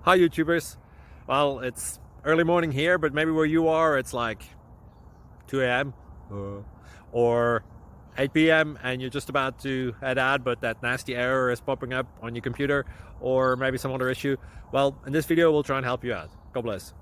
Hi YouTubers. Well, it's early morning here, but maybe where you are it's like 2 a.m. or 8 p.m. and you're just about to head out, but that nasty error is popping up on your computer, or maybe some other issue. Well, in this video we'll try and help you out. God bless.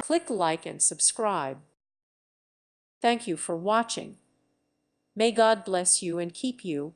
Click like and subscribe. Thank you for watching. May God bless you and keep you.